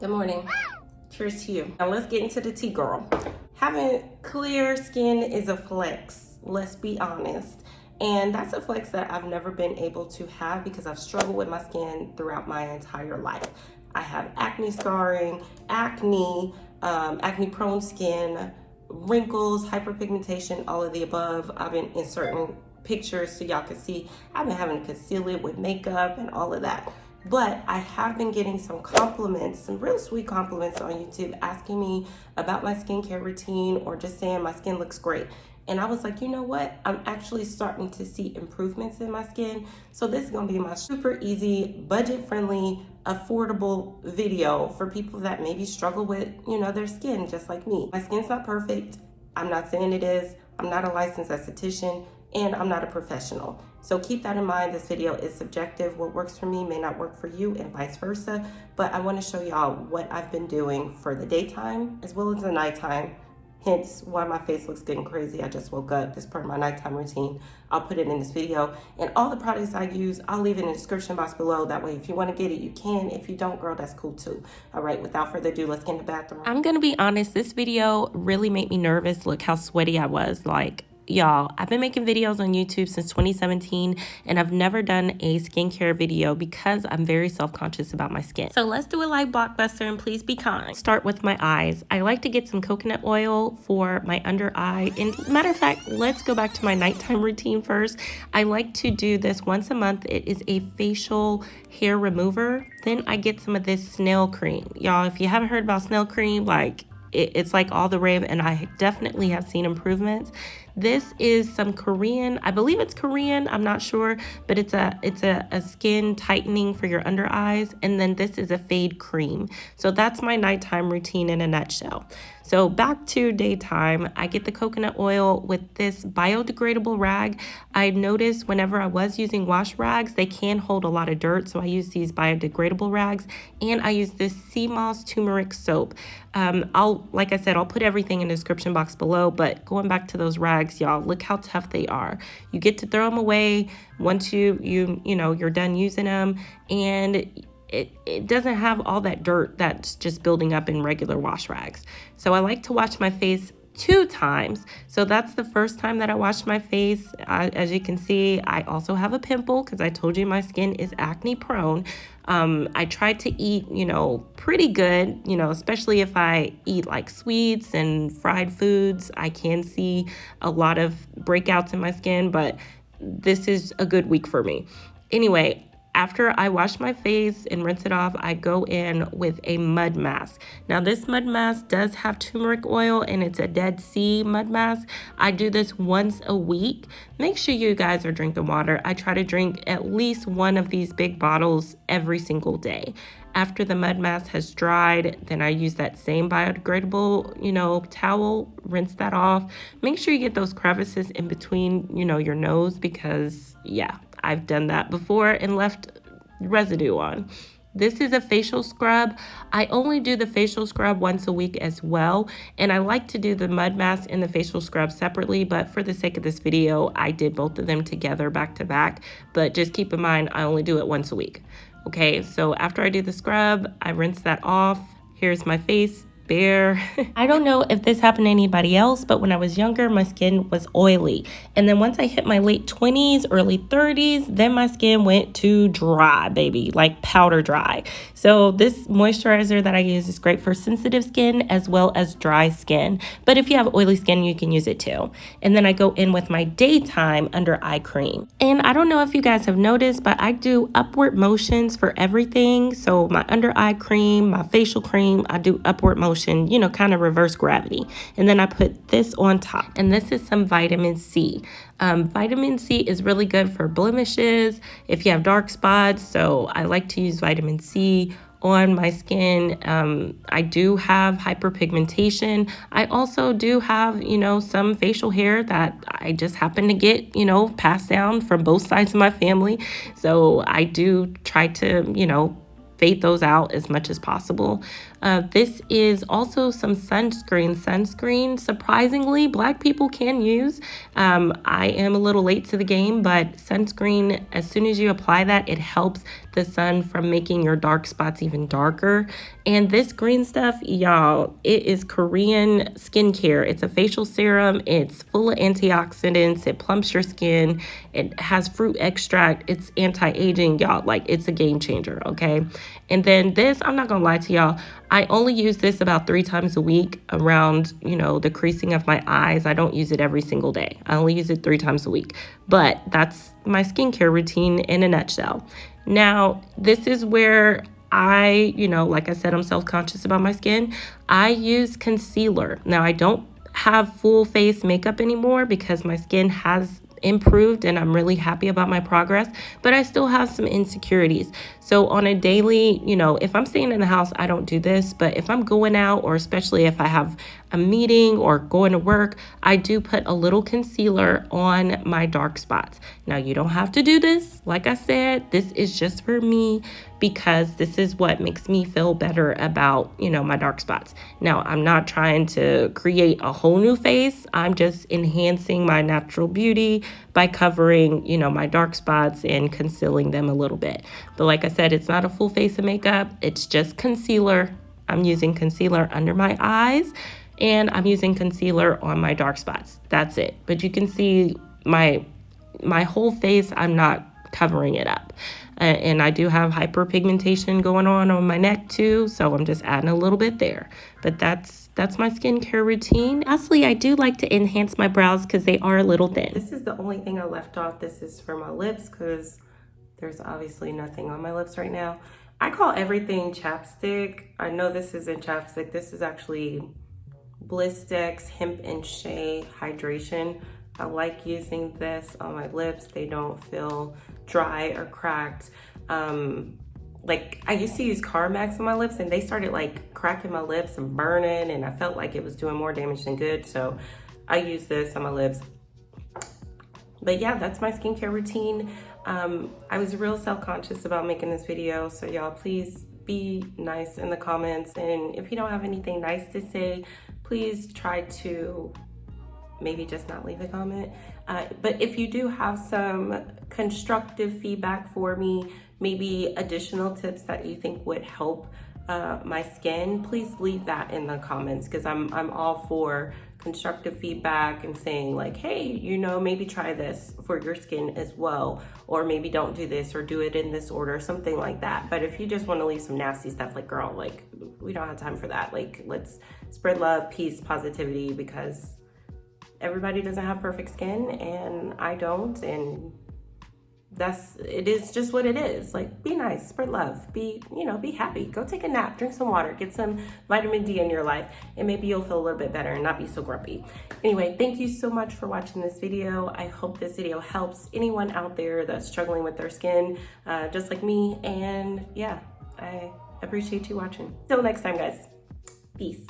Good morning. Cheers to you. Now let's get into the tea, girl. Having clear skin is a flex, let's be honest. And that's a flex that I've never been able to have because I've struggled with my skin throughout my entire life. I have acne scarring, acne prone skin, wrinkles, hyperpigmentation, all of the above. I've been inserting pictures so y'all can see. I've been having to conceal it with makeup and all of that. But I have been getting some compliments, some real sweet compliments on YouTube asking me about my skincare routine or just saying my skin looks great. And I was like, you know what? I'm actually starting to see improvements in my skin. So this is gonna be my super easy, budget-friendly, affordable video for people that maybe struggle with, their skin just like me. My skin's not perfect. I'm not saying it is. I'm not a licensed esthetician and I'm not a professional. So keep that in mind. This video is subjective. What works for me may not work for you and vice versa. But I want to show y'all what I've been doing for the daytime as well as the nighttime. Hence why my face looks getting crazy. I just woke up. This is part of my nighttime routine. I'll put it in this video. And all the products I use, I'll leave it in the description box below. That way, if you want to get it, you can. If you don't, girl, that's cool too. All right, without further ado, let's get in the bathroom. I'm going to be honest. This video really made me nervous. Look how sweaty I was. Y'all, I've been making videos on YouTube since 2017 and I've never done a skincare video because I'm very self-conscious about my skin. So let's do it like Blockbuster and please be kind. Start with my eyes. I like to get some coconut oil for my under eye. And matter of fact, let's go back to my nighttime routine first. I like to do this once a month. It is a facial hair remover. Then I get some of this snail cream. Y'all, if you haven't heard about snail cream, it's like all the rave and I definitely have seen improvements. This is some Korean, I believe it's Korean, I'm not sure, but it's a skin tightening for your under eyes. And then this is a fade cream. So that's my nighttime routine in a nutshell. So back to daytime, I get the coconut oil with this biodegradable rag. I noticed whenever I was using wash rags, they can hold a lot of dirt. So I use these biodegradable rags and I use this sea moss turmeric soap. Like I said, I'll put everything in the description box below, but going back to those rags, y'all, look how tough they are. You get to throw them away once you're done using them, and it doesn't have all that dirt that's just building up in regular wash rags. So I like to wash my face 2 times. So that's the first time that I wash my face. As you can see, I also have a pimple because I told you my skin is acne prone. I try to eat, pretty good, especially if I eat like sweets and fried foods. I can see a lot of breakouts in my skin, but this is a good week for me. Anyway, after I wash my face and rinse it off, I go in with a mud mask. Now, this mud mask does have turmeric oil and it's a Dead Sea mud mask. I do this once a week. Make sure you guys are drinking water. I try to drink at least one of these big bottles every single day. After the mud mask has dried, then I use that same biodegradable, towel, rinse that off. Make sure you get those crevices in between, your nose because, yeah, I've done that before and left residue on. This is a facial scrub. I only do the facial scrub once a week as well. And I like to do the mud mask and the facial scrub separately, but for the sake of this video, I did both of them together back to back. But just keep in mind, I only do it once a week. Okay, so after I do the scrub, I rinse that off. Here's my face. Bare. I don't know if this happened to anybody else, but when I was younger, my skin was oily. And then once I hit my late 20s, early 30s, then my skin went to dry, baby, like powder dry. So this moisturizer that I use is great for sensitive skin as well as dry skin. But if you have oily skin, you can use it too. And then I go in with my daytime under eye cream. And I don't know if you guys have noticed, but I do upward motions for everything. So my under eye cream, my facial cream, I do upward motion. Kind of reverse gravity. And then I put this on top. And this is some vitamin C. Vitamin C is really good for blemishes, if you have dark spots. So I like to use vitamin C on my skin. I do have hyperpigmentation. I also do have, some facial hair that I just happen to get, passed down from both sides of my family. So I do try to, fade those out as much as possible. This is also some sunscreen. Sunscreen, surprisingly, Black people can use. I am a little late to the game, but sunscreen, as soon as you apply that, it helps the sun from making your dark spots even darker. And this green stuff, y'all, it is Korean skincare. It's a facial serum. It's full of antioxidants. It plumps your skin. It has fruit extract. It's anti-aging, y'all. Like, it's a game changer, okay? And then this, I'm not gonna lie to y'all, I only use this about 3 times a week around, you know, the creasing of my eyes. I don't use it every single day. I only use it 3 times a week. But that's my skincare routine in a nutshell. Now, this is where I, you know, like I said, I'm self-conscious about my skin. I use concealer. Now, I don't have full face makeup anymore because my skin has improved and I'm really happy about my progress, but I still have some insecurities. So on a daily, you know, if I'm staying in the house, I don't do this, but if I'm going out, or especially if I have a meeting or going to work, I do put a little concealer on my dark spots. Now, you don't have to do this. Like I said, this is just for me because this is what makes me feel better about, you know, my dark spots. Now, I'm not trying to create a whole new face. I'm just enhancing my natural beauty by covering, you know, my dark spots and concealing them a little bit. But like I said, it's not a full face of makeup. It's just concealer. I'm using concealer under my eyes and I'm using concealer on my dark spots. That's it. But you can see my whole face, I'm not covering it up. And I do have hyperpigmentation going on my neck too, so I'm just adding a little bit there. But that's my skincare routine. Lastly, I do like to enhance my brows because they are a little thin. This is the only thing I left off. This is for my lips because there's obviously nothing on my lips right now. I call everything chapstick. I know this isn't chapstick. This is actually Blistex Hemp and Shea Hydration. I like using this on my lips. They don't feel dry or cracked. Like, I used to use Carmex on my lips and they started like cracking my lips and burning, and I felt like it was doing more damage than good. So I use this on my lips. But yeah, that's my skincare routine. I was real self-conscious about making this video, so y'all please be nice in the comments. And if you don't have anything nice to say, please try to maybe just not leave a comment. But if you do have some constructive feedback for me, maybe additional tips that you think would help my skin, please leave that in the comments, because I'm all for constructive feedback and saying like, hey, you know, maybe try this for your skin as well, or maybe don't do this or do it in this order, something like that. But if you just want to leave some nasty stuff, like, girl, like, we don't have time for that. Like, let's spread love, peace, positivity, because everybody doesn't have perfect skin and I don't, and it is just what it is. Like, be nice, spread love, be happy, go take a nap, drink some water, get some vitamin D in your life, and maybe you'll feel a little bit better and not be so grumpy. Anyway, thank you so much for watching this video. I hope this video helps anyone out there that's struggling with their skin, just like me. And yeah, I appreciate you watching. Till next time, guys. Peace.